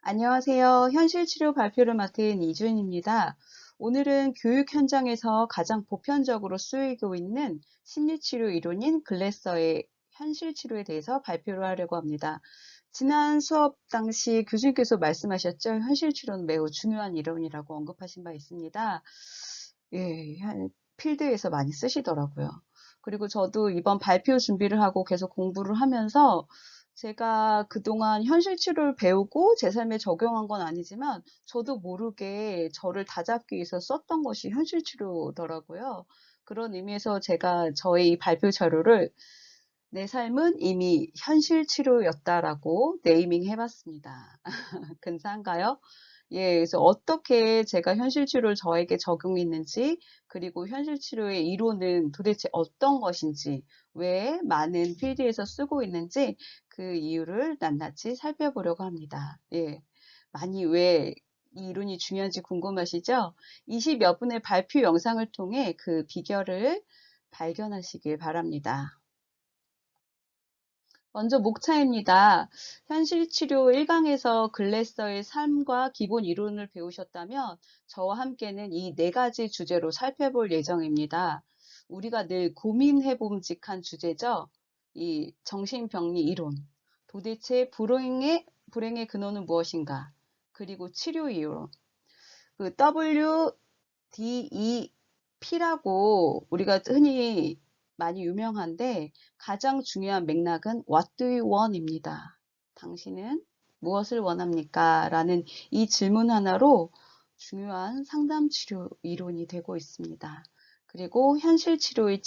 안녕하세요. 현실치료 발표를 맡은 이준입니다. 오늘은 교육 현장에서 가장 보편적으로 쓰이고 있는 심리치료 이론인 글래서의 현실치료에 대해서 발표를 하려고 합니다. 지난 수업 당시 교수님께서 말씀하셨죠. 현실치료는 매우 중요한 이론이라고 언급하신 바 있습니다. 예, 필드에서 많이 쓰시더라고요. 그리고 저도 이번 발표 준비를 하고 계속 공부를 하면서 제가 그동안 현실 치료를 배우고 제 삶에 적용한 건 아니지만 저도 모르게 저를 다잡기 위해서 썼던 것이 현실 치료더라고요. 그런 의미에서 제가 저의 이 발표 자료를 내 삶은 이미 현실 치료였다라고 네이밍 해봤습니다. 근사한가요? 예, 그래서 어떻게 제가 현실 치료를 저에게 적용했는지, 그리고 현실 치료의 이론은 도대체 어떤 것인지, 왜 많은 필드에서 쓰고 있는지 그 이유를 낱낱이 살펴보려고 합니다. 예, 많이 왜 이 이론이 중요한지 궁금하시죠? 20여 분의 발표 영상을 통해 그 비결을 발견하시길 바랍니다. 먼저 목차입니다. 현실치료 1강에서 글래서의 삶과 기본 이론을 배우셨다면 저와 함께는 이 네 가지 주제로 살펴볼 예정입니다. 우리가 늘 고민해봄직한 주제죠. 이 정신병리 이론. 도대체 불행의 근원은 무엇인가? 그리고 치료 이론. 그 WDEP라고 우리가 흔히 많이 유명한데 가장 중요한 맥락은 What do you want?입니다. 당신은 무엇을 원합니까? 라는 이 질문 하나로 중요한 상담 치료 이론이 되고 있습니다. 그리고 현실 치료의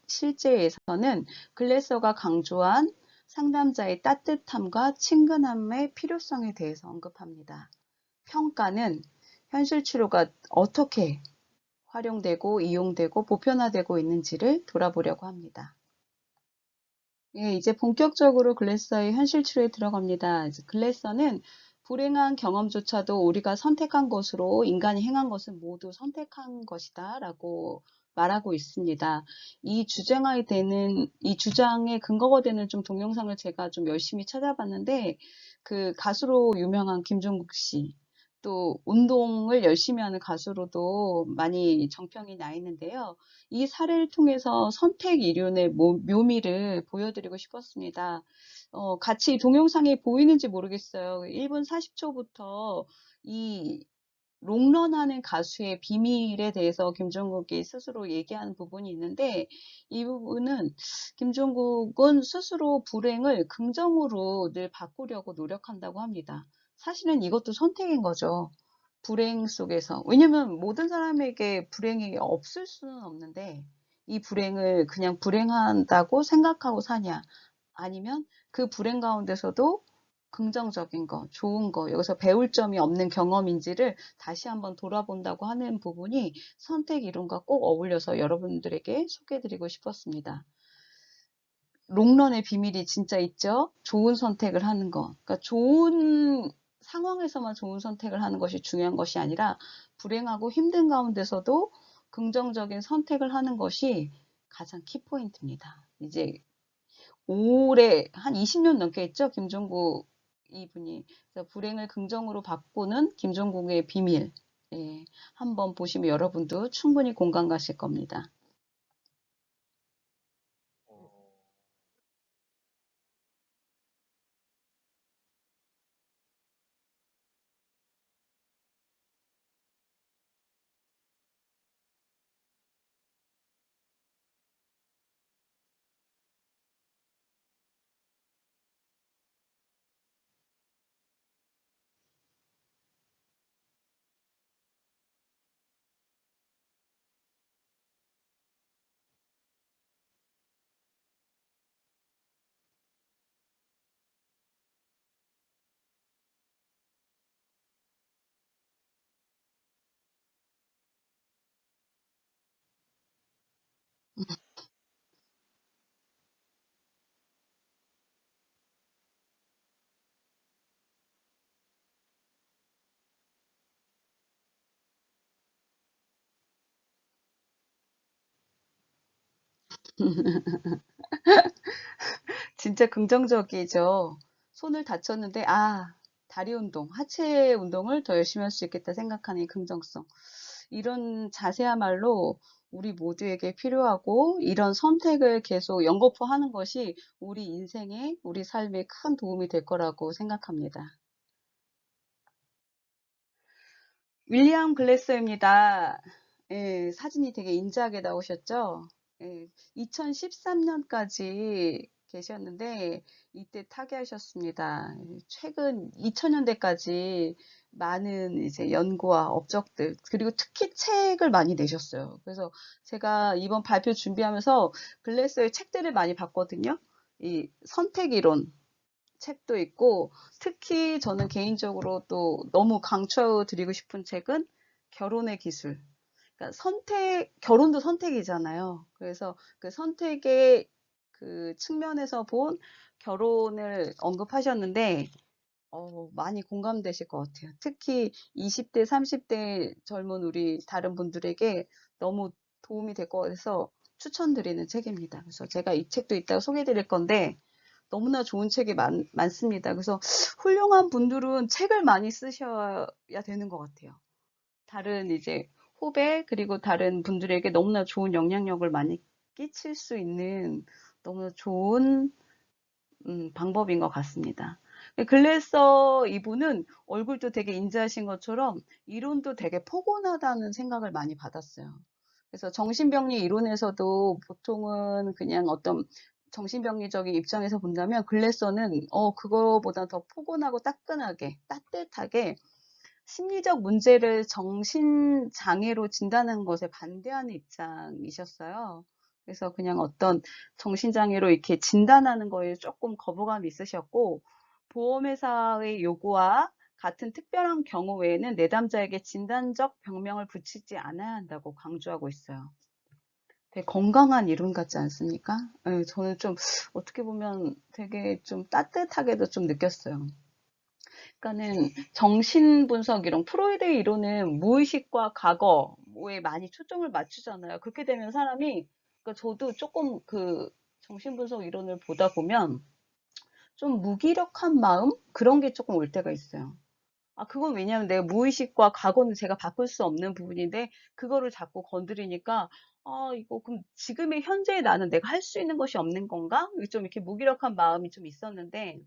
실제에서는 글래서가 강조한 상담자의 따뜻함과 친근함의 필요성에 대해서 언급합니다. 평가는 현실 치료가 어떻게 활용되고 이용되고 보편화되고 있는지를 돌아보려고 합니다. 예, 이제 본격적으로 글래서의 현실 치료에 들어갑니다. 글래서는 불행한 경험조차도 우리가 선택한 것으로 인간이 행한 것은 모두 선택한 것이다 라고 말하고 있습니다. 이 주장의 근거가 되는 좀 동영상을 제가 좀 열심히 찾아봤는데, 그 가수로 유명한 김종국 씨, 또 운동을 열심히 하는 가수로도 많이 정평이 나 있는데요. 이 사례를 통해서 선택 이론의 묘미를 보여드리고 싶었습니다. 같이 동영상이 보이는지 모르겠어요. 1분 40초부터 이 롱런하는 가수의 비밀에 대해서 김종국이 스스로 얘기하는 부분이 있는데, 이 부분은 김종국은 스스로 불행을 긍정으로 늘 바꾸려고 노력한다고 합니다. 사실은 이것도 선택인 거죠. 불행 속에서. 왜냐면 모든 사람에게 불행이 없을 수는 없는데, 이 불행을 그냥 불행하다고 생각하고 사냐, 아니면 그 불행 가운데서도 긍정적인 거, 좋은 거, 여기서 배울 점이 없는 경험인지를 다시 한번 돌아본다고 하는 부분이 선택 이론과 꼭 어울려서 여러분들에게 소개해드리고 싶었습니다. 롱런의 비밀이 진짜 있죠? 좋은 선택을 하는 거. 그러니까 좋은 상황에서만 좋은 선택을 하는 것이 중요한 것이 아니라 불행하고 힘든 가운데서도 긍정적인 선택을 하는 것이 가장 키포인트입니다. 이제 올해 한 20년 넘게 했죠. 김종국 이분이. 그래서 불행을 긍정으로 바꾸는 김종국의 비밀. 예, 한번 보시면 여러분도 충분히 공감 가실 겁니다. 진짜 긍정적이죠. 손을 다쳤는데, 아, 다리 운동, 하체 운동을 더 열심히 할 수 있겠다 생각하는 이 긍정성. 이런 자세야말로 우리 모두에게 필요하고 이런 선택을 계속 연거푸하는 것이 우리 인생에, 우리 삶에 큰 도움이 될 거라고 생각합니다. 윌리엄 글래서입니다. 예, 사진이 되게 인자하게 나오셨죠? 예, 2013년까지 계셨는데 이때 타계하셨습니다. 최근 2000년대까지 많은 이제 연구와 업적들 그리고 특히 책을 많이 내셨어요. 그래서 제가 이번 발표 준비하면서 글래서의 책들을 많이 봤거든요. 이 선택 이론 책도 있고 특히 저는 개인적으로 또 너무 강추드리고 싶은 책은 결혼의 기술. 그러니까 결혼도 선택이잖아요. 그래서 그 선택의 그 측면에서 본 결혼을 언급하셨는데, 많이 공감되실 것 같아요. 특히 20대, 30대 젊은 우리 다른 분들에게 너무 도움이 될 것 같아서 추천드리는 책입니다. 그래서 제가 이 책도 이따가 소개해 드릴 건데, 너무나 좋은 책이 많습니다. 그래서 훌륭한 분들은 책을 많이 쓰셔야 되는 것 같아요. 다른 이제 후배 그리고 다른 분들에게 너무나 좋은 영향력을 많이 끼칠 수 있는 너무나 좋은 방법인 것 같습니다. 글래서 이분은 얼굴도 되게 인자하신 것처럼 이론도 되게 포근하다는 생각을 많이 받았어요. 그래서 정신병리 이론에서도 보통은 그냥 어떤 정신병리적인 입장에서 본다면 글래서는 그거보다 더 포근하고 따끈하게 따뜻하게 심리적 문제를 정신장애로 진단하는 것에 반대하는 입장이셨어요. 그래서 그냥 어떤 정신장애로 이렇게 진단하는 거에 조금 거부감이 있으셨고, 보험회사의 요구와 같은 특별한 경우 외에는 내담자에게 진단적 병명을 붙이지 않아야 한다고 강조하고 있어요. 되게 건강한 이론 같지 않습니까? 네, 저는 좀 어떻게 보면 되게 좀 따뜻하게도 좀 느꼈어요. 그러니까는 정신분석 이론, 프로이드의 이론은 무의식과 과거에 많이 초점을 맞추잖아요. 그렇게 되면 사람이, 그러니까 저도 조금 그 정신분석 이론을 보다 보면 좀 무기력한 마음? 그런 게 조금 올 때가 있어요. 그건 왜냐면 내가 무의식과 과거는 제가 바꿀 수 없는 부분인데, 그거를 자꾸 건드리니까, 이거 그럼 지금의 현재의 나는 내가 할 수 있는 것이 없는 건가? 좀 이렇게 무기력한 마음이 좀 있었는데,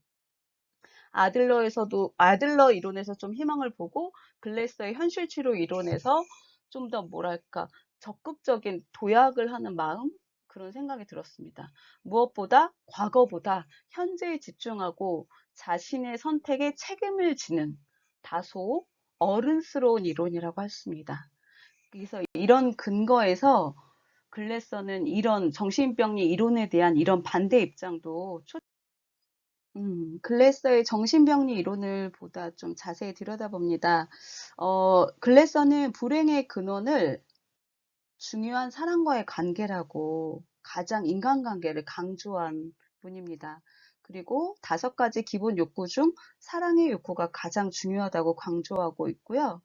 아들러 이론에서 좀 희망을 보고 글래서의 현실 치료 이론에서 좀 더 뭐랄까 적극적인 도약을 하는 마음 그런 생각이 들었습니다. 무엇보다 과거보다 현재에 집중하고 자신의 선택에 책임을 지는 다소 어른스러운 이론이라고 했습니다. 그래서 이런 근거에서 글래서는 이런 정신병리 이론에 대한 이런 반대 입장도 글래서의 정신병리 이론을 보다 좀 자세히 들여다봅니다. 글래서는 불행의 근원을 중요한 사람과의 관계라고 가장 인간관계를 강조한 분입니다. 그리고 5가지 기본 욕구 중 사랑의 욕구가 가장 중요하다고 강조하고 있고요.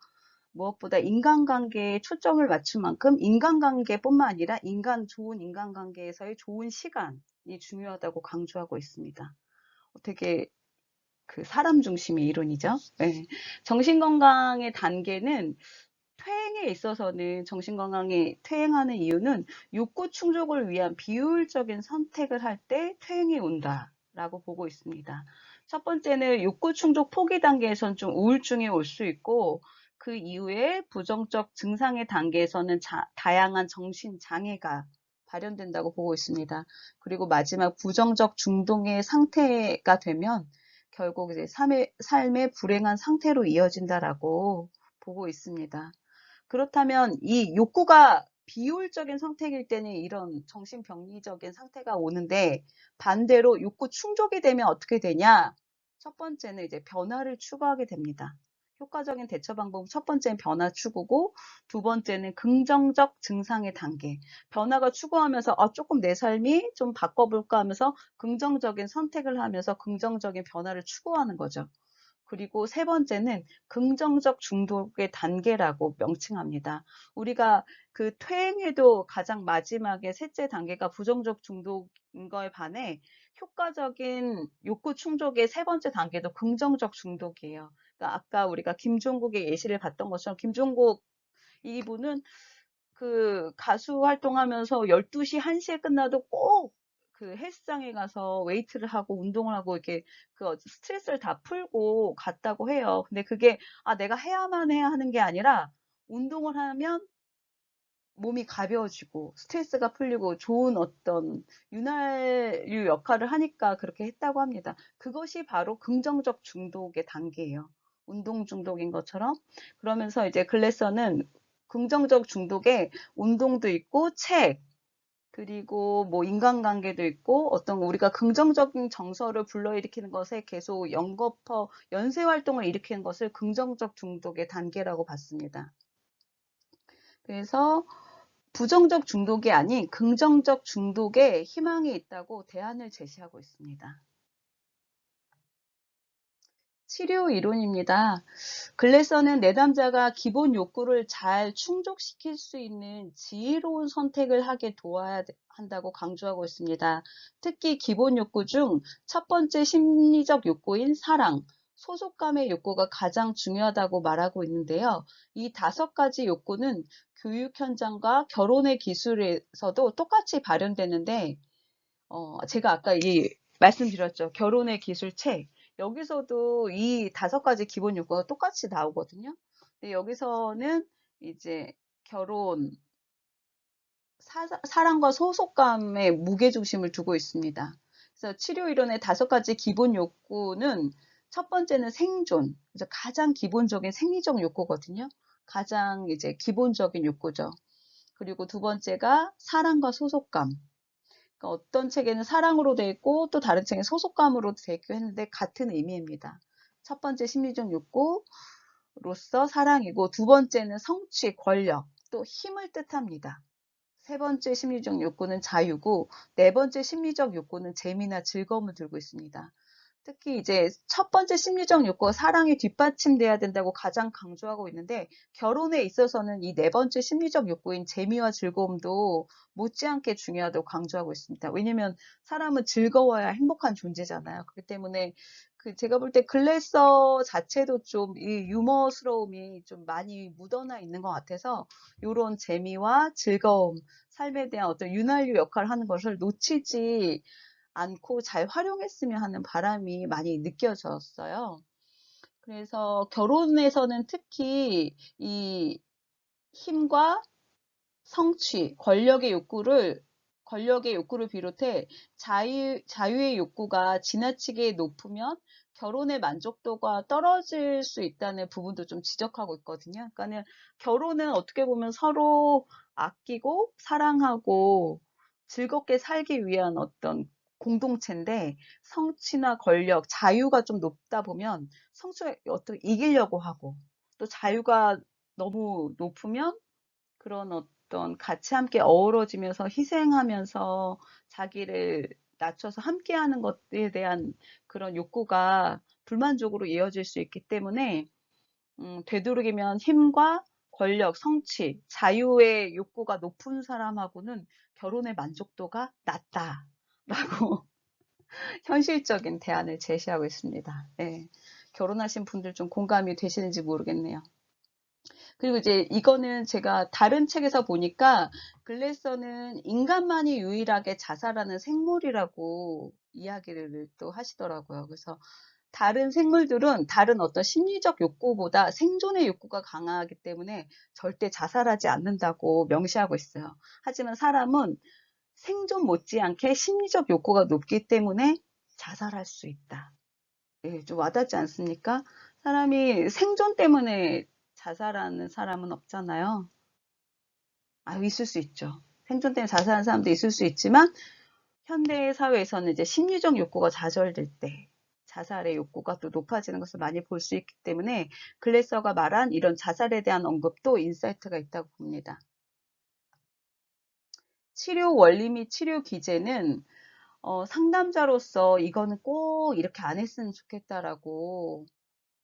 무엇보다 인간관계에 초점을 맞춘 만큼 인간관계뿐만 아니라 좋은 인간관계에서의 좋은 시간이 중요하다고 강조하고 있습니다. 되게 그 사람 중심의 이론이죠. 네. 정신건강의 단계는 퇴행에 있어서는 정신건강에 퇴행하는 이유는 욕구 충족을 위한 비효율적인 선택을 할 때 퇴행이 온다라고 보고 있습니다. 첫 번째는 욕구 충족 포기 단계에선 좀 우울증이 올 수 있고 그 이후에 부정적 증상의 단계에서는 다양한 정신장애가 발현된다고 보고 있습니다. 그리고 마지막 부정적 중독의 상태가 되면 결국 이제 삶의 불행한 상태로 이어진다라고 보고 있습니다. 그렇다면 이 욕구가 비효율적인 상태일 때는 이런 정신병리적인 상태가 오는데 반대로 욕구 충족이 되면 어떻게 되냐? 첫 번째는 이제 변화를 추구하게 됩니다. 효과적인 대처 방법 첫 번째는 변화 추구고 두 번째는 긍정적 증상의 단계. 변화가 추구하면서 조금 내 삶이 좀 바꿔볼까 하면서 긍정적인 선택을 하면서 긍정적인 변화를 추구하는 거죠. 그리고 세 번째는 긍정적 중독의 단계라고 명칭합니다. 우리가 그 퇴행에도 가장 마지막에 셋째 단계가 부정적 중독인 거에 반해 효과적인 욕구 충족의 세 번째 단계도 긍정적 중독이에요. 그러니까 아까 우리가 김종국의 예시를 봤던 것처럼 김종국 이분은 그 가수 활동하면서 12시, 1시에 끝나도 꼭 그 헬스장에 가서 웨이트를 하고 운동을 하고 이렇게 그 스트레스를 다 풀고 갔다고 해요. 근데 그게 내가 해야만 해야 하는 게 아니라 운동을 하면 몸이 가벼워지고 스트레스가 풀리고 좋은 어떤 윤활유 역할을 하니까 그렇게 했다고 합니다. 그것이 바로 긍정적 중독의 단계예요. 운동 중독인 것처럼. 그러면서 이제 글래서는 긍정적 중독에 운동도 있고 책, 그리고 뭐 인간관계도 있고 어떤 우리가 긍정적인 정서를 불러일으키는 것에 계속 연쇄 활동을 일으키는 것을 긍정적 중독의 단계라고 봤습니다. 그래서 부정적 중독이 아닌 긍정적 중독에 희망이 있다고 대안을 제시하고 있습니다. 치료 이론입니다. 글래서는 내담자가 기본 욕구를 잘 충족시킬 수 있는 지혜로운 선택을 하게 도와야 한다고 강조하고 있습니다. 특히 기본 욕구 중 첫 번째 심리적 욕구인 사랑, 소속감의 욕구가 가장 중요하다고 말하고 있는데요. 이 5가지 욕구는 교육 현장과 결혼의 기술에서도 똑같이 발현되는데, 제가 아까 말씀드렸죠. 결혼의 기술 책. 여기서도 이 5가지 기본 요구가 똑같이 나오거든요. 근데 여기서는 이제 결혼, 사랑과 소속감에 무게중심을 두고 있습니다. 그래서 치료 이론의 5가지 기본 욕구는 첫 번째는 생존. 그래서 가장 기본적인 생리적 욕구거든요. 가장 이제 기본적인 욕구죠. 그리고 두 번째가 사랑과 소속감. 그러니까 어떤 책에는 사랑으로 되어 있고 또 다른 책에는 소속감으로 되어 있고 했는데 같은 의미입니다. 첫 번째 심리적 욕구로서 사랑이고 두 번째는 성취, 권력, 또 힘을 뜻합니다. 세 번째 심리적 욕구는 자유고 네 번째 심리적 욕구는 재미나 즐거움을 들고 있습니다. 특히 이제 첫 번째 심리적 욕구가 사랑이 뒷받침돼야 된다고 가장 강조하고 있는데 결혼에 있어서는 이 네 번째 심리적 욕구인 재미와 즐거움도 못지않게 중요하다고 강조하고 있습니다. 왜냐면 사람은 즐거워야 행복한 존재잖아요. 그렇기 때문에 제가 볼 때 글래서 자체도 좀 이 유머스러움이 좀 많이 묻어나 있는 것 같아서 이런 재미와 즐거움, 삶에 대한 어떤 윤활유 역할을 하는 것을 놓치지 않고 잘 활용했으면 하는 바람이 많이 느껴졌어요. 그래서 결혼에서는 특히 이 힘과 성취, 권력의 욕구를 비롯해 자유의 욕구가 지나치게 높으면 결혼의 만족도가 떨어질 수 있다는 부분도 좀 지적하고 있거든요. 그러니까는 결혼은 어떻게 보면 서로 아끼고 사랑하고 즐겁게 살기 위한 어떤 공동체인데 성취나 권력, 자유가 좀 높다 보면 성취가 어떻게 이기려고 하고 또 자유가 너무 높으면 그런 어떤 같이 함께 어우러지면서 희생하면서 자기를 낮춰서 함께하는 것에 대한 그런 욕구가 불만족으로 이어질 수 있기 때문에 되도록이면 힘과 권력, 성취, 자유의 욕구가 높은 사람하고는 결혼의 만족도가 낮다라고 현실적인 대안을 제시하고 있습니다. 네, 결혼하신 분들 좀 공감이 되시는지 모르겠네요. 그리고 이제 이거는 제가 다른 책에서 보니까 글래서는 인간만이 유일하게 자살하는 생물이라고 이야기를 또 하시더라고요. 그래서 다른 생물들은 다른 어떤 심리적 욕구보다 생존의 욕구가 강하기 때문에 절대 자살하지 않는다고 명시하고 있어요. 하지만 사람은 생존 못지않게 심리적 욕구가 높기 때문에 자살할 수 있다. 예, 좀 와닿지 않습니까? 사람이 생존 때문에 자살하는 사람은 없잖아요. 있을 수 있죠. 생존 때문에 자살하는 사람도 있을 수 있지만, 현대 사회에서는 이제 심리적 욕구가 좌절될 때, 자살의 욕구가 또 높아지는 것을 많이 볼 수 있기 때문에, 글래서가 말한 이런 자살에 대한 언급도 인사이트가 있다고 봅니다. 치료 원리 및 치료 기제는, 상담자로서 이거는 꼭 이렇게 안 했으면 좋겠다라고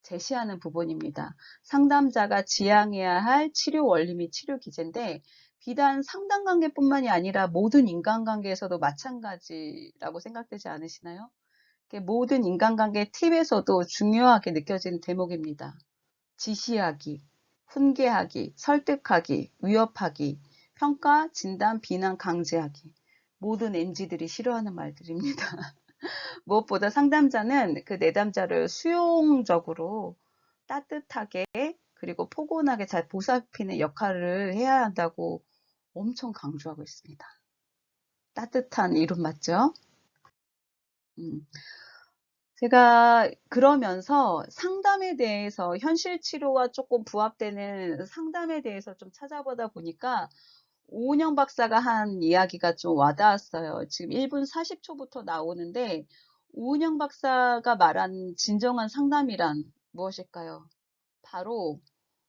제시하는 부분입니다. 상담자가 지향해야 할 치료 원리 및 치료 기제인데 비단 상담관계뿐만이 아니라 모든 인간관계에서도 마찬가지라고 생각되지 않으시나요? 모든 인간관계 팁에서도 중요하게 느껴지는 대목입니다. 지시하기, 훈계하기, 설득하기, 위협하기, 평가, 진단, 비난, 강제하기. 모든 NG들이 싫어하는 말들입니다. 무엇보다 상담자는 그 내담자를 수용적으로 따뜻하게 그리고 포근하게 잘 보살피는 역할을 해야 한다고 엄청 강조하고 있습니다. 따뜻한 이름 맞죠? 음. 제가 그러면서 상담에 대해서 현실 치료와 조금 부합되는 상담에 대해서 좀 찾아보다 보니까 오은영 박사가 한 이야기가 좀 와닿았어요. 지금 1분 40초부터 나오는데 오은영 박사가 말한 진정한 상담이란 무엇일까요? 바로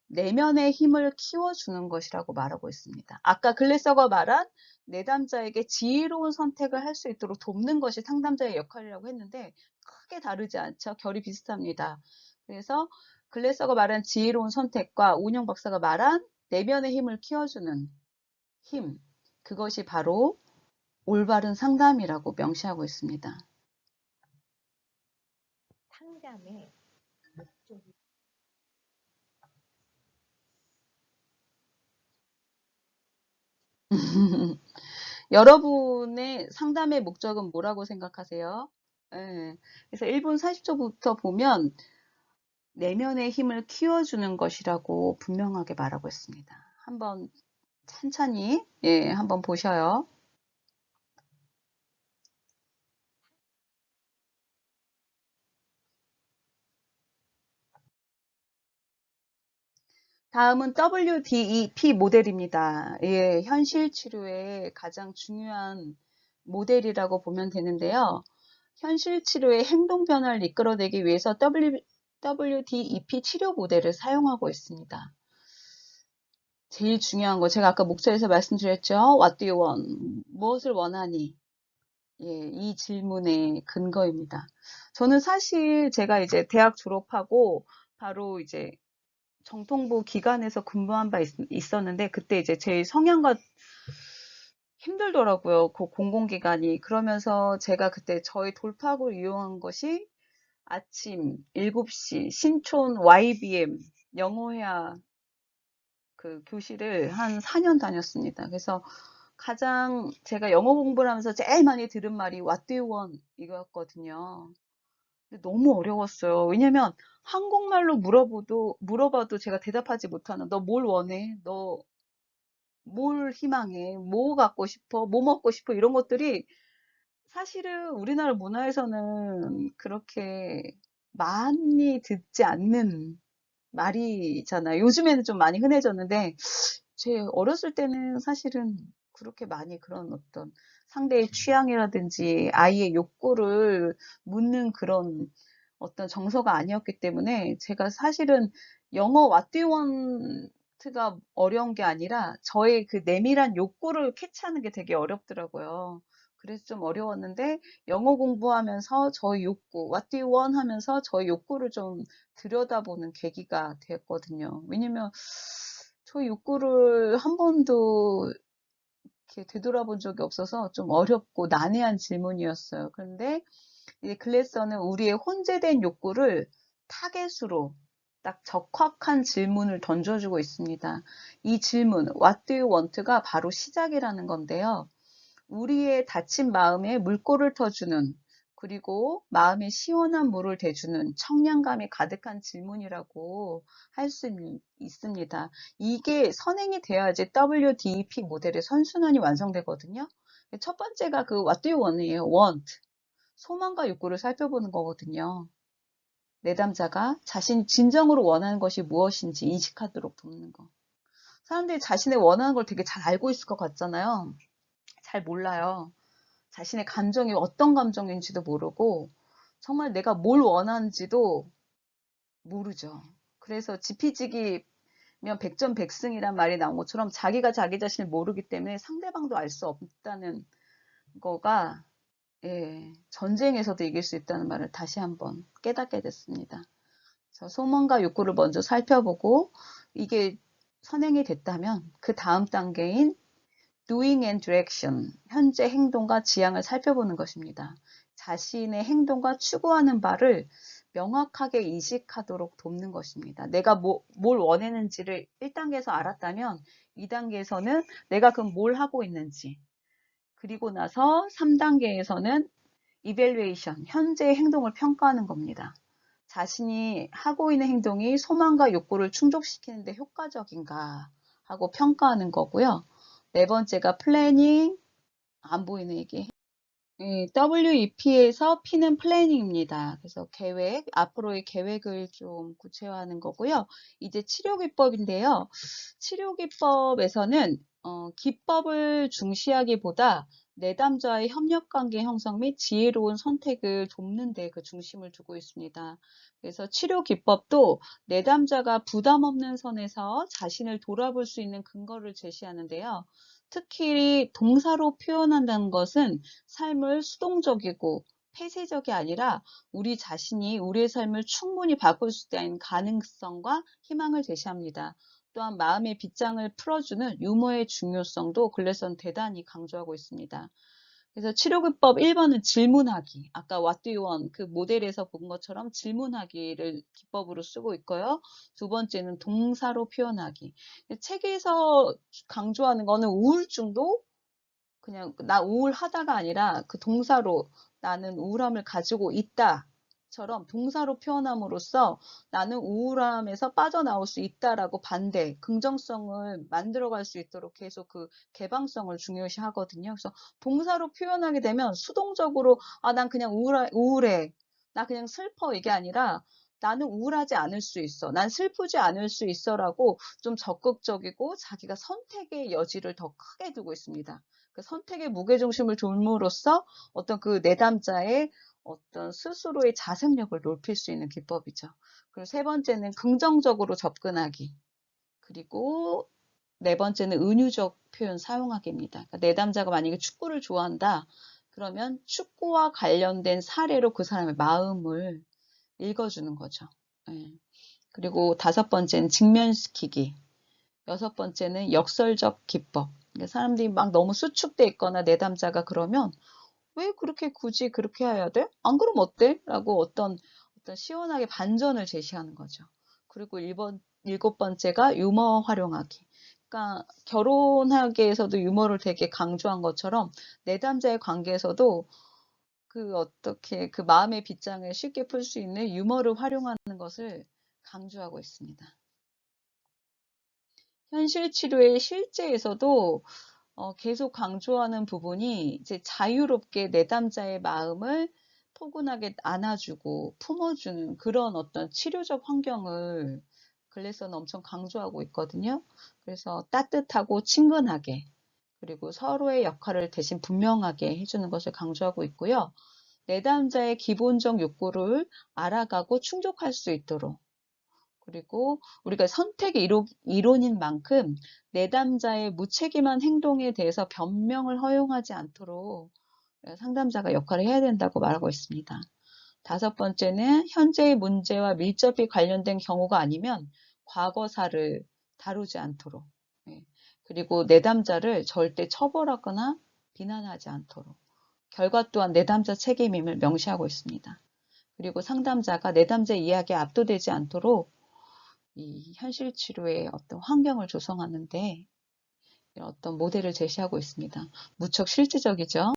내면의 힘을 키워주는 것이라고 말하고 있습니다. 아까 글래서가 말한 내담자에게 지혜로운 선택을 할 수 있도록 돕는 것이 상담자의 역할이라고 했는데 크게 다르지 않죠? 결이 비슷합니다. 그래서 글래서가 말한 지혜로운 선택과 오은영 박사가 말한 내면의 힘을 키워주는 힘, 그것이 바로 올바른 상담이라고 명시하고 있습니다. 상담의 목적이 여러분의 상담의 목적은 뭐라고 생각하세요? 예, 그래서 1분 40초부터 보면 내면의 힘을 키워주는 것이라고 분명하게 말하고 있습니다. 한번 천천히 한번 보셔요. 다음은 WDEP 모델입니다. 예, 현실 치료의 가장 중요한 모델이라고 보면 되는데요. 현실 치료의 행동 변화를 이끌어내기 위해서 WDEP 치료 모델을 사용하고 있습니다. 제일 중요한 거 제가 아까 목차에서 말씀드렸죠. What do you want? 무엇을 원하니? 예, 이 질문의 근거입니다. 저는 사실 제가 이제 대학 졸업하고 바로 이제 정통부 기관에서 근무한 바 있었는데 그때 이제 제 성향과 힘들더라고요. 그 공공기관이. 그러면서 제가 그때 저의 돌파구를 이용한 것이 아침 7시 신촌 YBM 영어회화 그 교실을 한 4년 다녔습니다. 그래서 가장 제가 영어 공부를 하면서 제일 많이 들은 말이 What do you want? 이거였거든요. 근데 너무 어려웠어요. 왜냐면 한국말로 물어봐도 제가 대답하지 못하는 너 뭘 원해? 너 뭘 희망해? 뭐 갖고 싶어? 뭐 먹고 싶어? 이런 것들이 사실은 우리나라 문화에서는 그렇게 많이 듣지 않는 말이잖아요. 요즘에는 좀 많이 흔해졌는데 제 어렸을 때는 사실은 그렇게 많이 그런 어떤 상대의 취향이라든지 아이의 욕구를 묻는 그런 어떤 정서가 아니었기 때문에 제가 사실은 영어 What do you want가 어려운 게 아니라 저의 그 내밀한 욕구를 캐치하는 게 되게 어렵더라고요. 그래서 좀 어려웠는데 영어 공부하면서 저의 욕구, What do you want 하면서 저의 욕구를 좀 들여다보는 계기가 되었거든요. 왜냐면 저 욕구를 한 번도 이렇게 되돌아본 적이 없어서 좀 어렵고 난해한 질문이었어요. 그런데 이제 글래서는 우리의 혼재된 욕구를 타겟으로 딱 적확한 질문을 던져주고 있습니다. 이 질문, What do you want가 바로 시작이라는 건데요. 우리의 다친 마음에 물꼬를 터주는 그리고 마음에 시원한 물을 대주는 청량감이 가득한 질문이라고 할 수 있습니다. 이게 선행이 돼야지 WDEP 모델의 선순환이 완성되거든요. 첫 번째가 그 What do you want이에요. want. 소망과 욕구를 살펴보는 거거든요. 내담자가 자신이 진정으로 원하는 것이 무엇인지 인식하도록 돕는 거. 사람들이 자신의 원하는 걸 되게 잘 알고 있을 것 같잖아요. 잘 몰라요. 자신의 감정이 어떤 감정인지도 모르고 정말 내가 뭘 원하는지도 모르죠. 그래서 지피지기면 백전백승이란 말이 나온 것처럼 자기가 자기 자신을 모르기 때문에 상대방도 알 수 없다는 거가 전쟁에서도 이길 수 있다는 말을 다시 한번 깨닫게 됐습니다. 그래서 소망과 욕구를 먼저 살펴보고 이게 선행이 됐다면 그 다음 단계인 doing and direction, 현재 행동과 지향을 살펴보는 것입니다. 자신의 행동과 추구하는 바를 명확하게 인식하도록 돕는 것입니다. 내가 뭘 원하는지를 1단계에서 알았다면 2단계에서는 내가 그럼 뭘 하고 있는지, 그리고 나서 3단계에서는 evaluation, 현재의 행동을 평가하는 겁니다. 자신이 하고 있는 행동이 소망과 욕구를 충족시키는데 효과적인가 하고 평가하는 거고요. 네 번째가 플래닝, 안 보이네 이게. WEP에서 P는 플래닝입니다. 그래서 계획, 앞으로의 계획을 좀 구체화하는 거고요. 이제 치료기법인데요. 치료기법에서는 기법을 중시하기보다 내담자의 협력관계 형성 및 지혜로운 선택을 돕는 데 그 중심을 두고 있습니다. 그래서 치료기법도 내담자가 부담 없는 선에서 자신을 돌아볼 수 있는 근거를 제시하는데요. 특히 동사로 표현한다는 것은 삶을 수동적이고 폐쇄적이 아니라 우리 자신이 우리의 삶을 충분히 바꿀 수 있다는 가능성과 희망을 제시합니다. 또한 마음의 빗장을 풀어주는 유머의 중요성도 글래서는 대단히 강조하고 있습니다. 그래서 치료기법 1번은 질문하기. 아까 What do you want? 그 모델에서 본 것처럼 질문하기를 기법으로 쓰고 있고요. 두 번째는 동사로 표현하기. 책에서 강조하는 거는 우울증도 그냥 나 우울하다가 아니라 그 동사로 나는 우울함을 가지고 있다처럼 동사로 표현함으로써 나는 우울함에서 빠져나올 수 있다라고 반대, 긍정성을 만들어갈 수 있도록 계속 그 개방성을 중요시 하거든요. 그래서 동사로 표현하게 되면 수동적으로 난 그냥 우울해. 나 그냥 슬퍼 이게 아니라 나는 우울하지 않을 수 있어. 난 슬프지 않을 수 있어라고 좀 적극적이고 자기가 선택의 여지를 더 크게 두고 있습니다. 그 선택의 무게중심을 둠으로써 어떤 그 내담자의 어떤 스스로의 자생력을 높일 수 있는 기법이죠. 그리고 세 번째는 긍정적으로 접근하기. 그리고 네 번째는 은유적 표현 사용하기입니다. 그러니까 내담자가 만약에 축구를 좋아한다. 그러면 축구와 관련된 사례로 그 사람의 마음을 읽어주는 거죠. 예. 그리고 다섯 번째는 직면시키기. 여섯 번째는 역설적 기법. 그러니까 사람들이 막 너무 수축돼 있거나 내담자가 그러면 왜 그렇게 굳이 그렇게 해야 돼? 안 그러면 어때? 라고 어떤 시원하게 반전을 제시하는 거죠. 그리고 일곱 번째가 유머 활용하기. 그러니까 결혼하기에서도 유머를 되게 강조한 것처럼 내담자의 관계에서도 그 어떻게 그 마음의 빗장을 쉽게 풀 수 있는 유머를 활용하는 것을 강조하고 있습니다. 현실 치료의 실제에서도 계속 강조하는 부분이 이제 자유롭게 내담자의 마음을 포근하게 안아주고 품어주는 그런 어떤 치료적 환경을 글래서는 엄청 강조하고 있거든요. 그래서 따뜻하고 친근하게 그리고 서로의 역할을 대신 분명하게 해주는 것을 강조하고 있고요. 내담자의 기본적 욕구를 알아가고 충족할 수 있도록 그리고 우리가 선택의 이론인 만큼 내담자의 무책임한 행동에 대해서 변명을 허용하지 않도록 상담자가 역할을 해야 된다고 말하고 있습니다. 다섯 번째는 현재의 문제와 밀접히 관련된 경우가 아니면 과거사를 다루지 않도록 그리고 내담자를 절대 처벌하거나 비난하지 않도록 결과 또한 내담자 책임임을 명시하고 있습니다. 그리고 상담자가 내담자의 이야기에 압도되지 않도록 이 현실 치료의 어떤 환경을 조성하는데 어떤 모델을 제시하고 있습니다. 무척 실질적이죠.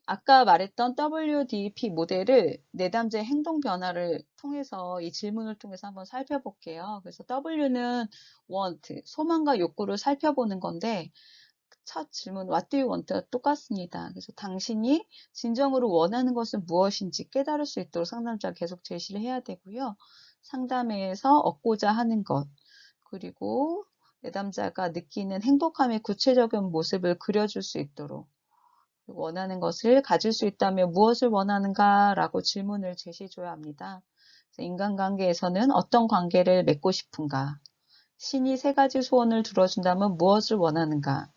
아까 말했던 WDP 모델을 내담자의 행동 변화를 통해서 이 질문을 통해서 한번 살펴볼게요. 그래서 W는 want, 소망과 욕구를 살펴보는 건데 첫 질문 What do you want? 똑같습니다. 그래서 당신이 진정으로 원하는 것은 무엇인지 깨달을 수 있도록 상담자가 계속 제시를 해야 되고요. 상담에서 얻고자 하는 것 그리고 내담자가 느끼는 행복함의 구체적인 모습을 그려줄 수 있도록 원하는 것을 가질 수 있다면 무엇을 원하는가 라고 질문을 제시해줘야 합니다. 인간관계에서는 어떤 관계를 맺고 싶은가 신이 세 가지 소원을 들어준다면 무엇을 원하는가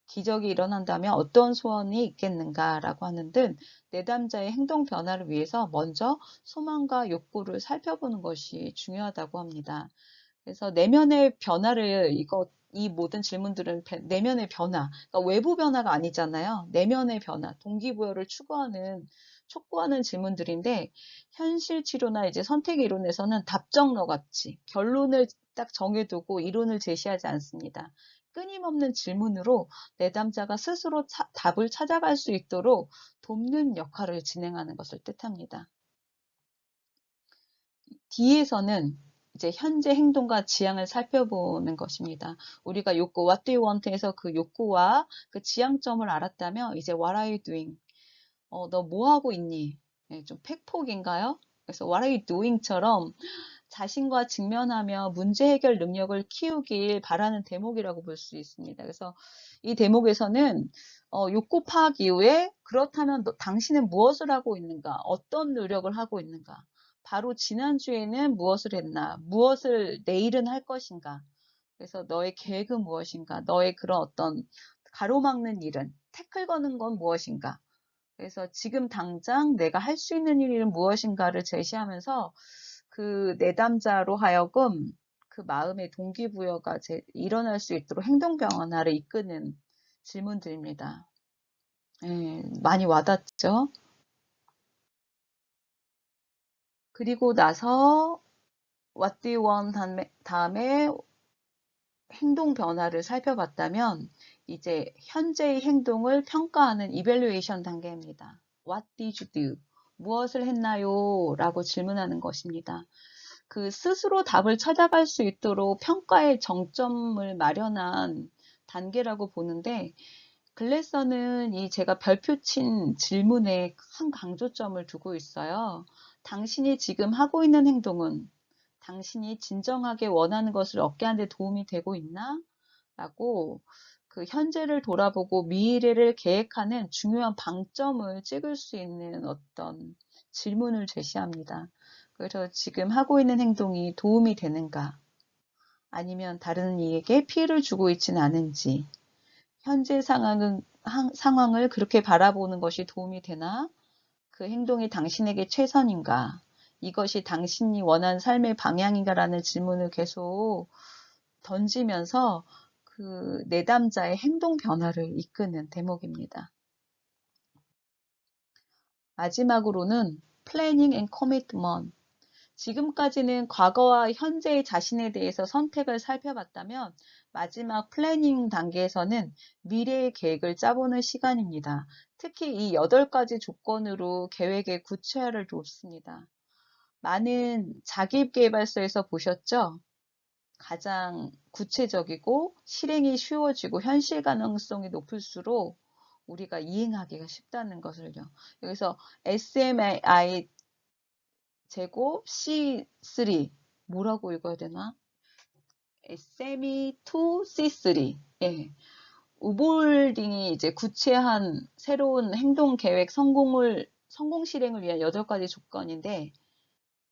기적이 일어난다면 어떤 소원이 있겠는가 라고 하는 등 내담자의 행동 변화를 위해서 먼저 소망과 욕구를 살펴보는 것이 중요하다고 합니다. 그래서 내면의 변화를 이 모든 질문들은 내면의 변화, 그러니까 외부 변화가 아니잖아요. 내면의 변화, 동기부여를 촉구하는 질문들인데 현실 치료나 이제 선택 이론에서는 답정너 같이 결론을 딱 정해두고 이론을 제시하지 않습니다. 끊임없는 질문으로 내담자가 스스로 답을 찾아갈 수 있도록 돕는 역할을 진행하는 것을 뜻합니다. D에서는 이제 현재 행동과 지향을 살펴보는 것입니다. 우리가 욕구, what do you want에서 그 욕구와 그 지향점을 알았다면 이제 what are you doing? 너 뭐 하고 있니? 네, 좀 팩폭인가요? 그래서 what are you doing처럼 자신과 직면하며 문제 해결 능력을 키우길 바라는 대목이라고 볼 수 있습니다. 그래서 이 대목에서는 욕구 파악 이후에 그렇다면 당신은 무엇을 하고 있는가? 어떤 노력을 하고 있는가? 바로 지난주에는 무엇을 했나? 무엇을 내일은 할 것인가? 그래서 너의 계획은 무엇인가? 너의 그런 어떤 가로막는 일은, 태클 거는 건 무엇인가? 그래서 지금 당장 내가 할 수 있는 일은 무엇인가를 제시하면서 그 내담자로 하여금 그 마음의 동기부여가 일어날 수 있도록 행동 변화를 이끄는 질문들입니다. 예, 많이 와닿죠? 그리고 나서 What do you want 다음에 행동 변화를 살펴봤다면 이제 현재의 행동을 평가하는 evaluation 단계입니다. What did you do? 무엇을 했나요? 라고 질문하는 것입니다. 그 스스로 답을 찾아갈 수 있도록 평가의 정점을 마련한 단계라고 보는데 글래서는 이 제가 별표 친 질문에 큰 강조점을 두고 있어요. 당신이 지금 하고 있는 행동은 당신이 진정하게 원하는 것을 얻게 하는 데 도움이 되고 있나? 라고 그 현재를 돌아보고 미래를 계획하는 중요한 방점을 찍을 수 있는 어떤 질문을 제시합니다. 그래서 지금 하고 있는 행동이 도움이 되는가? 아니면 다른 이에게 피해를 주고 있지는 않은지, 현재 상황을 그렇게 바라보는 것이 도움이 되나? 그 행동이 당신에게 최선인가? 이것이 당신이 원하는 삶의 방향인가라는 질문을 계속 던지면서 그 내담자의 행동 변화를 이끄는 대목입니다. 마지막으로는 Planning and Commitment. 지금까지는 과거와 현재의 자신에 대해서 선택을 살펴봤다면 마지막 플래닝 단계에서는 미래의 계획을 짜보는 시간입니다. 특히 이 8가지 조건으로 계획의 구체화를 돕습니다. 많은 자기계발서에서 보셨죠? 가장 구체적이고 실행이 쉬워지고 현실 가능성이 높을수록 우리가 이행하기가 쉽다는 것을요. 여기서 SMI 제곱 C3 뭐라고 읽어야 되나? SME2 C3 예. 우볼딩이 이제 구체한 새로운 행동 계획 성공 실행을 위한 8가지 조건인데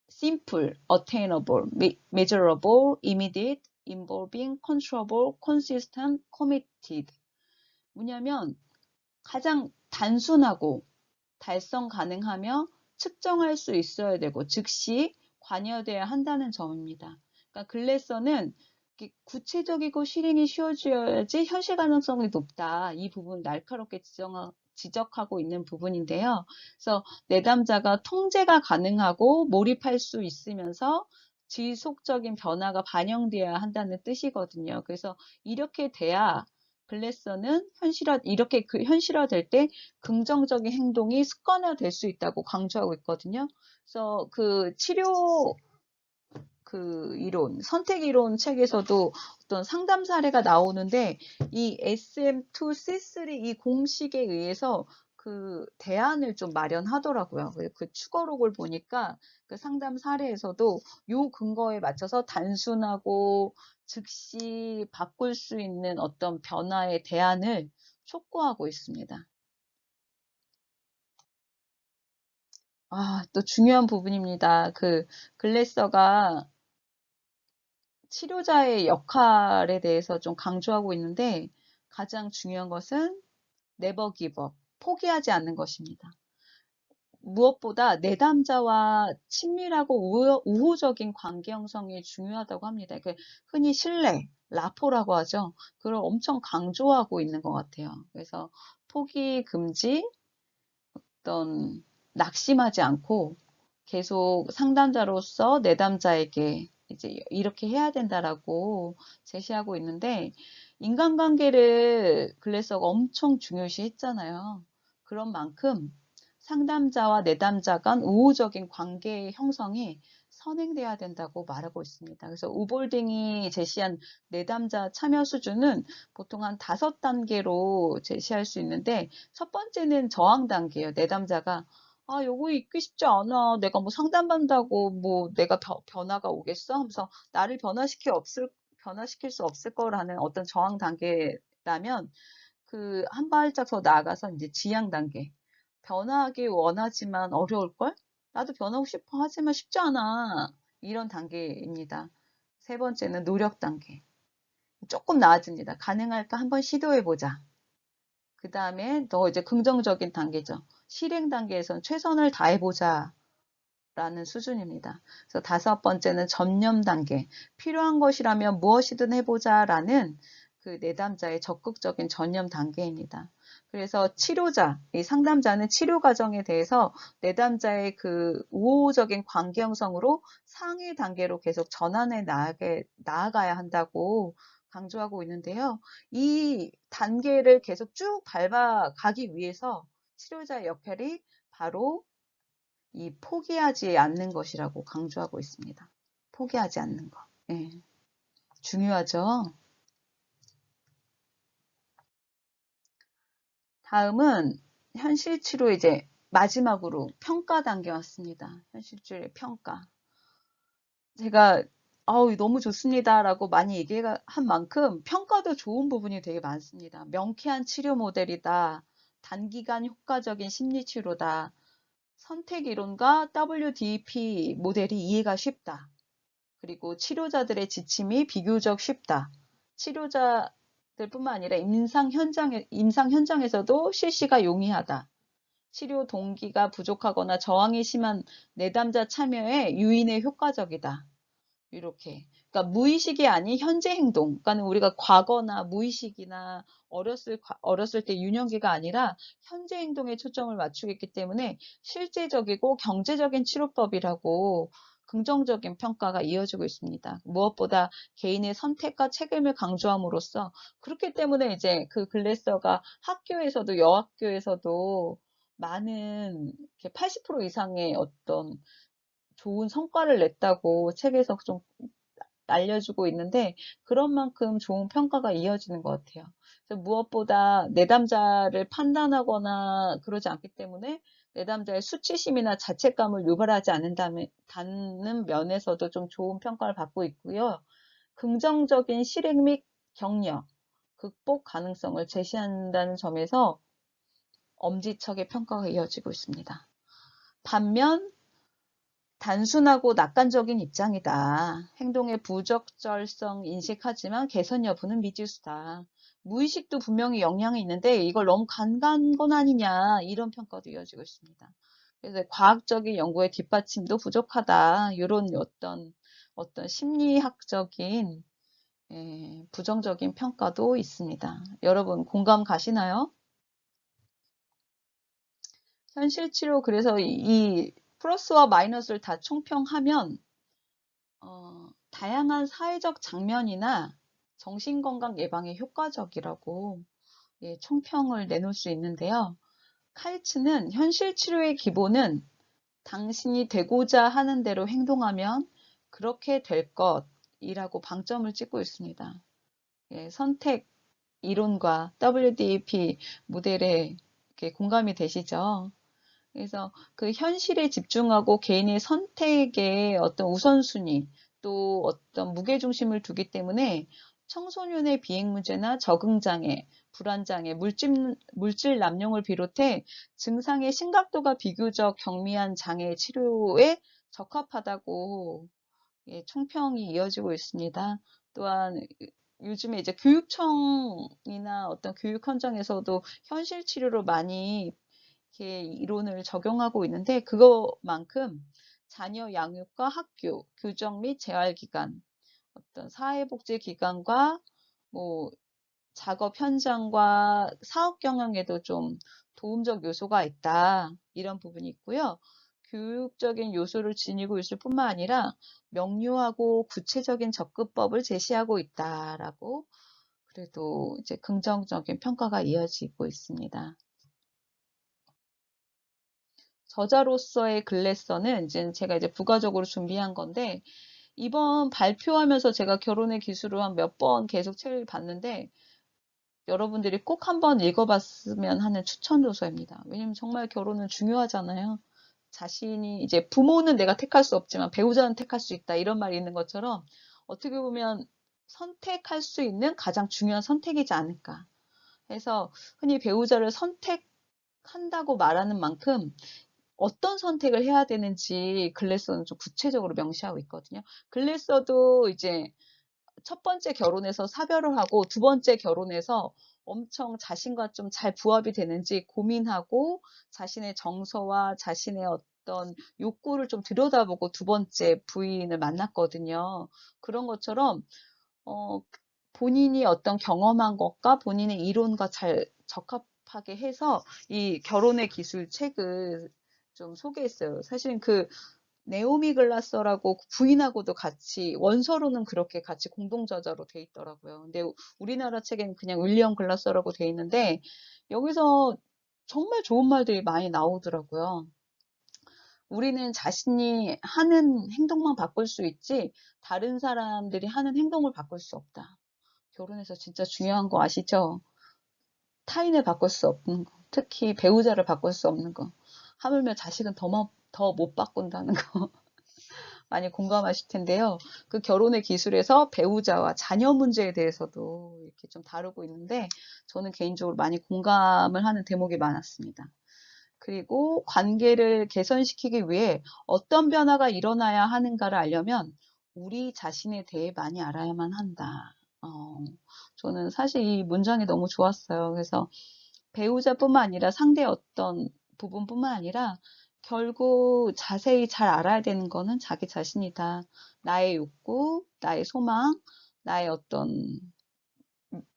simple, attainable, measurable, immediate, involving, controllable, consistent, committed. 뭐냐면 가장 단순하고 달성 가능하며 측정할 수 있어야 되고 즉시 관여돼야 한다는 점입니다. 그러니까 글래서는 구체적이고 실행이 쉬워져야지 현실 가능성이 높다. 이 부분 날카롭게 지적하고 있는 부분인데요. 그래서 내담자가 통제가 가능하고 몰입할 수 있으면서 지속적인 변화가 반영되어야 한다는 뜻이거든요. 그래서 이렇게 돼야 글래서는 이렇게 현실화될 때 긍정적인 행동이 습관화될 수 있다고 강조하고 있거든요. 그래서 그 치료 그 이론, 선택 이론 책에서도 어떤 상담 사례가 나오는데 이 SM2C3 이 공식에 의해서 그 대안을 좀 마련하더라고요. 그 추가록을 보니까 그 상담 사례에서도 요 근거에 맞춰서 단순하고 즉시 바꿀 수 있는 어떤 변화의 대안을 촉구하고 있습니다. 또 중요한 부분입니다. 그 글래서가 치료자의 역할에 대해서 좀 강조하고 있는데 가장 중요한 것은 never give up, 포기하지 않는 것입니다. 무엇보다 내담자와 친밀하고 우호적인 관계 형성이 중요하다고 합니다. 그 흔히 신뢰, 라포라고 하죠. 그걸 엄청 강조하고 있는 것 같아요. 그래서 포기 금지, 어떤 낙심하지 않고 계속 상담자로서 내담자에게 이제 이렇게 해야 된다라고 제시하고 있는데, 인간관계를 글래서가 엄청 중요시 했잖아요. 그런 만큼 상담자와 내담자 간 우호적인 관계 형성이 선행돼야 된다고 말하고 있습니다. 그래서 우볼딩이 제시한 내담자 참여 수준은 보통 한 5단계로 제시할 수 있는데, 첫 번째는 저항 단계예요. 내담자가 요거 읽기 쉽지 않아. 내가 뭐 상담받는다고 뭐 내가 변화가 오겠어? 하면서 나를 변화시킬 수 없을 거라는 어떤 저항 단계라면, 그 한 발짝 더 나아가서 이제 지향 단계. 변화하기 원하지만 어려울걸? 나도 변하고 싶어 하지만 쉽지 않아. 이런 단계입니다. 세 번째는 노력 단계. 조금 나아집니다. 가능할까? 한번 시도해보자. 그 다음에 더 이제 긍정적인 단계죠. 실행 단계에서는 최선을 다해보자 라는 수준입니다. 그래서 5번째는 전념 단계. 필요한 것이라면 무엇이든 해보자 라는 그 내담자의 적극적인 전념 단계입니다. 그래서 치료자, 이 상담자는 치료 과정에 대해서 내담자의 그 우호적인 관계 형성으로 상위 단계로 계속 전환해 나아가야 한다고 강조하고 있는데요. 이 단계를 계속 쭉 밟아가기 위해서 치료자의 역할이 바로 이 포기하지 않는 것이라고 강조하고 있습니다. 포기하지 않는 것. 예, 중요하죠. 다음은 현실 치료 이제 마지막으로 평가 단계 왔습니다. 현실 치료의 평가. 제가 너무 좋습니다라고 많이 얘기한 만큼 평가도 좋은 부분이 되게 많습니다. 명쾌한 치료 모델이다. 단기간 효과적인 심리 치료다. 선택 이론과 WDP 모델이 이해가 쉽다. 그리고 치료자들의 지침이 비교적 쉽다. 치료자들뿐만 아니라 임상 현장에서도 실시가 용이하다. 치료 동기가 부족하거나 저항이 심한 내담자 참여에 유인에 효과적이다. 이렇게. 그러니까 무의식이 아닌 현재 행동. 그러니까 우리가 과거나 무의식이나 어렸을 때 유년기가 아니라 현재 행동에 초점을 맞추겠기 때문에 실제적이고 경제적인 치료법이라고 긍정적인 평가가 이어지고 있습니다. 무엇보다 개인의 선택과 책임을 강조함으로써, 그렇기 때문에 이제 그 글래서가 학교에서도 여학교에서도 많은 80% 이상의 어떤 좋은 성과를 냈다고 책에서 좀 알려주고 있는데, 그런 만큼 좋은 평가가 이어지는 것 같아요. 그래서 무엇보다 내담자를 판단하거나 그러지 않기 때문에 내담자의 수치심이나 자책감을 유발하지 않는다는 면에서도 좀 좋은 평가를 받고 있고요. 긍정적인 실행 및 격려, 극복 가능성을 제시한다는 점에서 엄지척의 평가가 이어지고 있습니다. 반면 단순하고 낙관적인 입장이다. 행동의 부적절성 인식하지만 개선 여부는 미지수다. 무의식도 분명히 영향이 있는데 이걸 너무 간과한 건 아니냐, 이런 평가도 이어지고 있습니다. 그래서 과학적인 연구의 뒷받침도 부족하다. 이런 어떤 심리학적인 부정적인 평가도 있습니다. 여러분 공감 가시나요? 현실 치료, 그래서 이 플러스와 마이너스를 다 총평하면 다양한 사회적 장면이나 정신건강 예방에 효과적이라고 총평을 내놓을 수 있는데요. 칼츠는 현실 치료의 기본은 당신이 되고자 하는 대로 행동하면 그렇게 될 것이라고 방점을 찍고 있습니다. 선택 이론과 WDP 모델에 공감이 되시죠? 그래서 그 현실에 집중하고 개인의 선택에 어떤 우선순위, 또 어떤 무게중심을 두기 때문에 청소년의 비행 문제나 적응장애, 불안장애, 물질 남용을 비롯해 증상의 심각도가 비교적 경미한 장애 치료에 적합하다고 총평이 이어지고 있습니다. 또한 요즘에 이제 교육청이나 어떤 교육현장에서도 현실 치료로 많이 이렇게 이론을 적용하고 있는데 그거만큼 자녀 양육과 학교, 교정 및 재활기관, 어떤 사회복지기관과 뭐 작업 현장과 사업 경영에도 좀 도움적 요소가 있다. 이런 부분이 있고요. 교육적인 요소를 지니고 있을 뿐만 아니라 명료하고 구체적인 접근법을 제시하고 있다라고 그래도 이제 긍정적인 평가가 이어지고 있습니다. 저자로서의 글래서는 제가 이제 부가적으로 준비한 건데 이번 발표하면서 제가 결혼의 기술을 한 몇 번 계속 책을 봤는데 여러분들이 꼭 한번 읽어봤으면 하는 추천 도서입니다. 왜냐면 정말 결혼은 중요하잖아요. 자신이 이제 부모는 내가 택할 수 없지만 배우자는 택할 수 있다 이런 말이 있는 것처럼 어떻게 보면 선택할 수 있는 가장 중요한 선택이지 않을까 해서 흔히 배우자를 선택한다고 말하는 만큼 어떤 선택을 해야 되는지 글래서는 좀 구체적으로 명시하고 있거든요. 글래서도 이제 첫 번째 결혼에서 사별을 하고 두 번째 결혼에서 엄청 자신과 좀 잘 부합이 되는지 고민하고 자신의 정서와 자신의 어떤 욕구를 좀 들여다보고 두 번째 부인을 만났거든요. 그런 것처럼 본인이 어떤 경험한 것과 본인의 이론과 잘 적합하게 해서 이 결혼의 기술 책을 좀 소개했어요. 사실은 그 네오미 글라서라고 부인하고도 같이 원서로는 그렇게 같이 공동 저자로 돼 있더라고요. 근데 우리나라 책에는 그냥 윌리엄 글라서라고 돼 있는데 여기서 정말 좋은 말들이 많이 나오더라고요. 우리는 자신이 하는 행동만 바꿀 수 있지 다른 사람들이 하는 행동을 바꿀 수 없다. 결혼에서 진짜 중요한 거 아시죠? 타인을 바꿀 수 없는 거, 특히 배우자를 바꿀 수 없는 거, 하물며 자식은 더 못 바꾼다는 거. 많이 공감하실 텐데요. 그 결혼의 기술에서 배우자와 자녀 문제에 대해서도 이렇게 좀 다루고 있는데 저는 개인적으로 많이 공감을 하는 대목이 많았습니다. 그리고 관계를 개선시키기 위해 어떤 변화가 일어나야 하는가를 알려면 우리 자신에 대해 많이 알아야만 한다. 저는 사실 이 문장이 너무 좋았어요. 그래서 배우자뿐만 아니라 상대의 어떤 부분뿐만 아니라 결국 자세히 잘 알아야 되는 거는 자기 자신이다. 나의 욕구, 나의 소망, 나의 어떤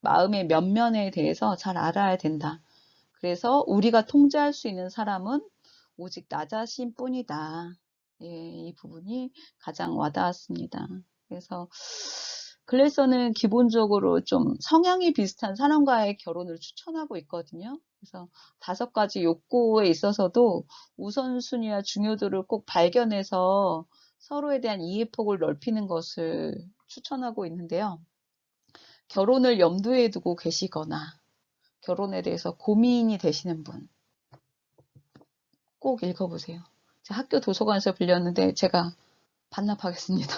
마음의 면면에 대해서 잘 알아야 된다. 그래서 우리가 통제할 수 있는 사람은 오직 나 자신뿐이다. 예, 이 부분이 가장 와닿았습니다. 그래서 글래서는 기본적으로 좀 성향이 비슷한 사람과의 결혼을 추천하고 있거든요. 그래서 5가지 욕구에 있어서도 우선순위와 중요도를 꼭 발견해서 서로에 대한 이해폭을 넓히는 것을 추천하고 있는데요. 결혼을 염두에 두고 계시거나 결혼에 대해서 고민이 되시는 분 꼭 읽어보세요. 학교 도서관에서 빌렸는데 제가 반납하겠습니다.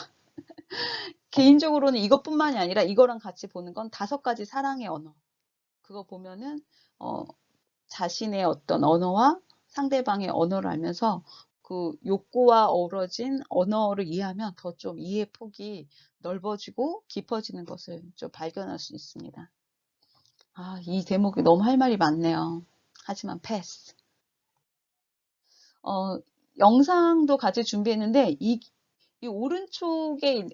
개인적으로는 이것뿐만이 아니라 이거랑 같이 보는 건 5가지 사랑의 언어. 그거 보면은 자신의 어떤 언어와 상대방의 언어를 알면서 그 욕구와 어우러진 언어를 이해하면 더 좀 이해 폭이 넓어지고 깊어지는 것을 좀 발견할 수 있습니다. 이 대목이 너무 할 말이 많네요. 하지만 패스. 영상도 같이 준비했는데 이 오른쪽의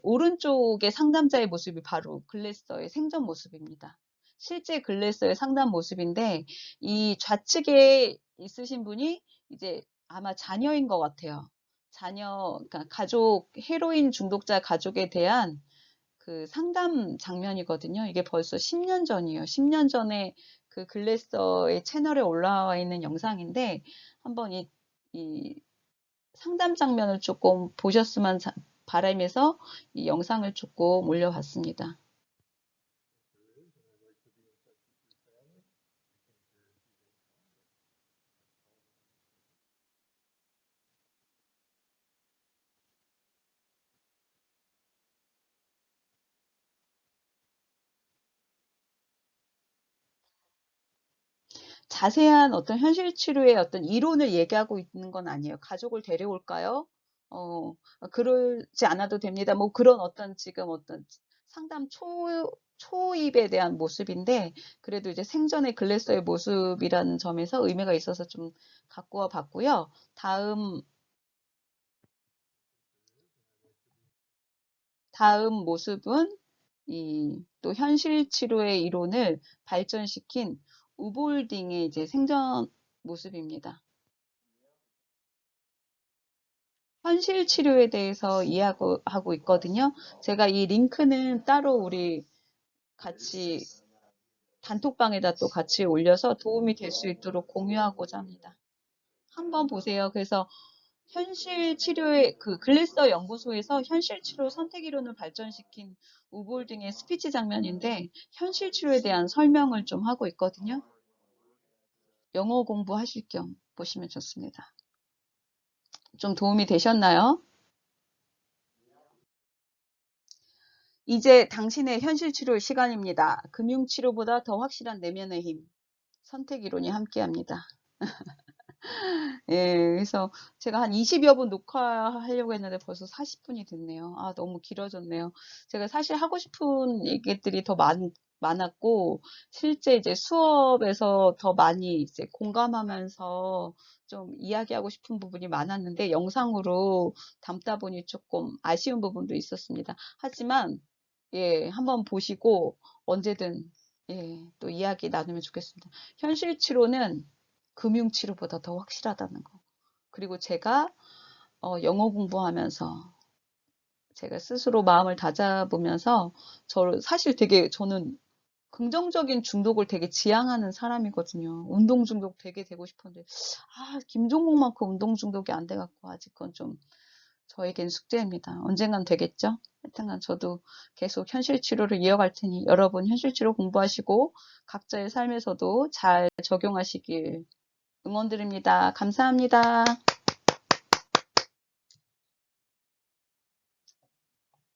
상담자의 모습이 바로 글래서의 생전 모습입니다. 실제 글래서의 상담 모습인데 이 좌측에 있으신 분이 이제 아마 자녀인 것 같아요. 그러니까 가족, 헤로인 중독자 가족에 대한 그 상담 장면이거든요. 이게 벌써 10년 전이에요. 10년 전에 그 글래서의 채널에 올라와 있는 영상인데 한번 이 상담 장면을 조금 보셨으면 바라면서 이 영상을 조금 올려봤습니다. 자세한 어떤 현실 치료의 어떤 이론을 얘기하고 있는 건 아니에요. 가족을 데려올까요? 그러지 않아도 됩니다. 뭐 그런 어떤 지금 어떤 상담 초입에 대한 모습인데, 그래도 이제 생전의 글래서의 모습이라는 점에서 의미가 있어서 좀 갖고 와 봤고요. 다음 모습은 또 현실 치료의 이론을 발전시킨 우볼딩의 이제 생전 모습입니다. 현실 치료에 대해서 이해하고 있거든요. 제가 이 링크는 따로 우리 같이 단톡방에다 또 같이 올려서 도움이 될 수 있도록 공유하고자 합니다. 한번 보세요. 그래서 현실 치료의 그 글래서 연구소에서 현실 치료 선택 이론을 발전시킨 우볼딩의 스피치 장면인데 현실 치료에 대한 설명을 좀 하고 있거든요. 영어 공부하실 겸 보시면 좋습니다. 좀 도움이 되셨나요? 이제 당신의 현실 치료 시간입니다. 금융 치료보다 더 확실한 내면의 힘. 선택 이론이 함께합니다. 예, 그래서 제가 한 20여 분 녹화하려고 했는데 벌써 40분이 됐네요. 아, 너무 길어졌네요. 제가 사실 하고 싶은 얘기들이 더 많았고, 실제 이제 수업에서 더 많이 이제 공감하면서 좀 이야기하고 싶은 부분이 많았는데, 영상으로 담다 보니 조금 아쉬운 부분도 있었습니다. 하지만, 예, 한번 보시고 언제든, 예, 또 이야기 나누면 좋겠습니다. 현실 치료는 금융 치료보다 더 확실하다는 거. 그리고 제가 영어 공부하면서 제가 스스로 마음을 다잡으면서 사실 되게 저는 긍정적인 중독을 되게 지향하는 사람이거든요. 운동 중독 되게 되고 싶었는데 김종국만큼 운동 중독이 안 돼갖고 아직 그건 좀 저에겐 숙제입니다. 언젠간 되겠죠? 하여튼간 저도 계속 현실 치료를 이어갈 테니 여러분 현실 치료 공부하시고 각자의 삶에서도 잘 적용하시길 응원드립니다. 감사합니다.